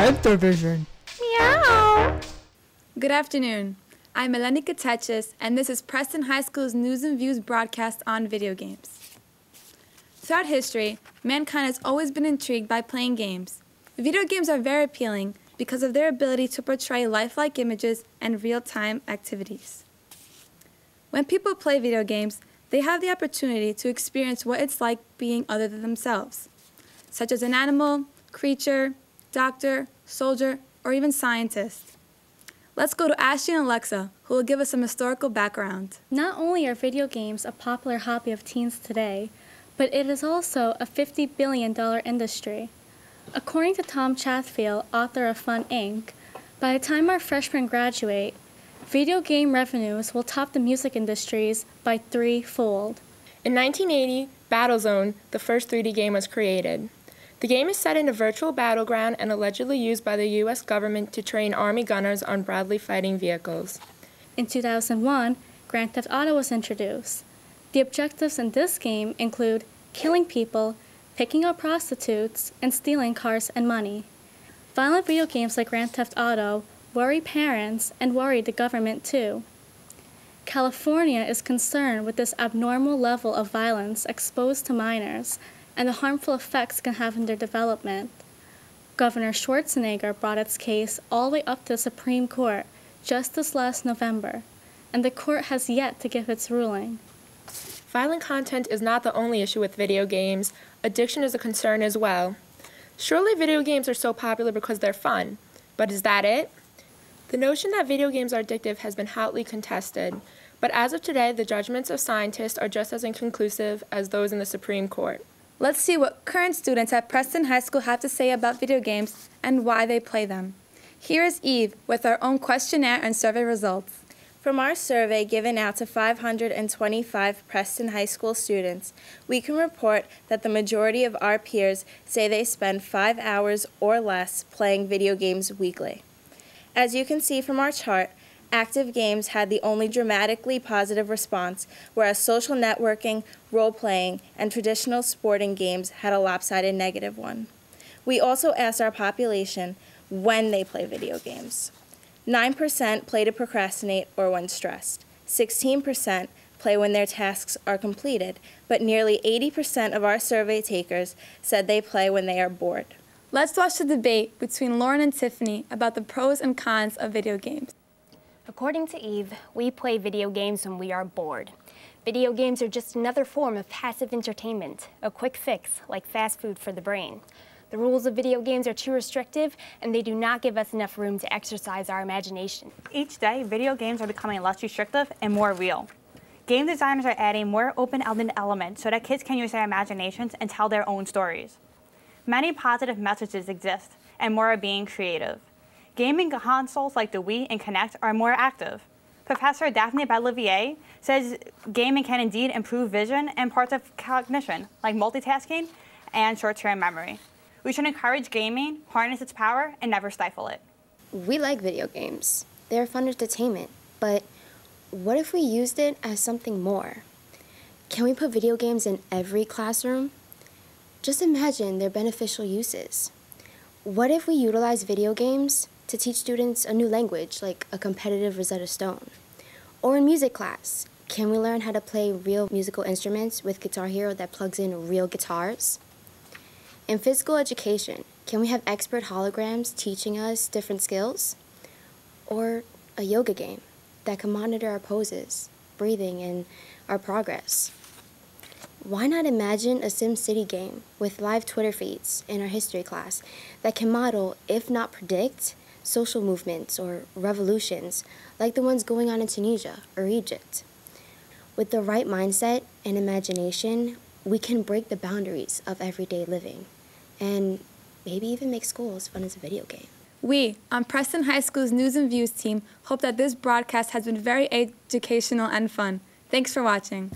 Division. Meow. Good afternoon. I'm Eleni Katechis, and this is Preston High School's News and Views broadcast on video games. Throughout history, mankind has always been intrigued by playing games. Video games are very appealing because of their ability to portray lifelike images and real-time activities. When people play video games, they have the opportunity to experience what it's like being other than themselves, such as an animal, creature, doctor, soldier, or even scientist. Let's go to Ashley and Alexa, who will give us some historical background. Not only are video games a popular hobby of teens today, but it is also a $50 billion industry. According to Tom Chatfield, author of Fun Inc., by the time our freshmen graduate, video game revenues will top the music industries by threefold. In 1980, Battlezone, the first 3D game, was created. The game is set in a virtual battleground and allegedly used by the U.S. government to train Army gunners on Bradley fighting vehicles. In 2001, Grand Theft Auto was introduced. The objectives in this game include killing people, picking up prostitutes, and stealing cars and money. Violent video games like Grand Theft Auto worry parents and worry the government too. California is concerned with this abnormal level of violence exposed to minors and the harmful effects can have in their development. Governor Schwarzenegger brought its case all the way up to the Supreme Court just this last November, and the court has yet to give its ruling. Violent content is not the only issue with video games. Addiction is a concern as well. Surely video games are so popular because they're fun, but is that it? The notion that video games are addictive has been hotly contested, but as of today, the judgments of scientists are just as inconclusive as those in the Supreme Court. Let's see what current students at Preston High School have to say about video games and why they play them. Here is Eve with our own questionnaire and survey results. From our survey given out to 525 Preston High School students, we can report that the majority of our peers say they spend 5 hours or less playing video games weekly. As you can see from our chart, active games had the only dramatically positive response, whereas social networking, role-playing, and traditional sporting games had a lopsided negative one. We also asked our population when they play video games. 9% play to procrastinate or when stressed. 16% play when their tasks are completed, but nearly 80% of our survey takers said they play when they are bored. Let's watch the debate between Lauren and Tiffany about the pros and cons of video games. According to Eve, we play video games when we are bored. Video games are just another form of passive entertainment, a quick fix like fast food for the brain. The rules of video games are too restrictive, and they do not give us enough room to exercise our imagination. Each day, video games are becoming less restrictive and more real. Game designers are adding more open-ended elements so that kids can use their imaginations and tell their own stories. Many positive messages exist, and more are being creative. Gaming consoles like the Wii and Kinect are more active. Professor Daphne Belivier says gaming can indeed improve vision and parts of cognition, like multitasking and short-term memory. We should encourage gaming, harness its power, and never stifle it. We like video games. They're fun entertainment, but what if we used it as something more? Can we put video games in every classroom? Just imagine their beneficial uses. What if we utilize video games to teach students a new language, like a competitive Rosetta Stone? Or in music class, can we learn how to play real musical instruments with Guitar Hero that plugs in real guitars? In physical education, can we have expert holograms teaching us different skills? Or a yoga game that can monitor our poses, breathing, and our progress? Why not imagine a SimCity game with live Twitter feeds in our history class that can model, if not predict, social movements or revolutions like the ones going on in Tunisia or Egypt? With the right mindset and imagination, we can break the boundaries of everyday living and maybe even make school as fun as a video game. We, on Preston High School's News and Views team, hope that this broadcast has been very educational and fun. Thanks for watching.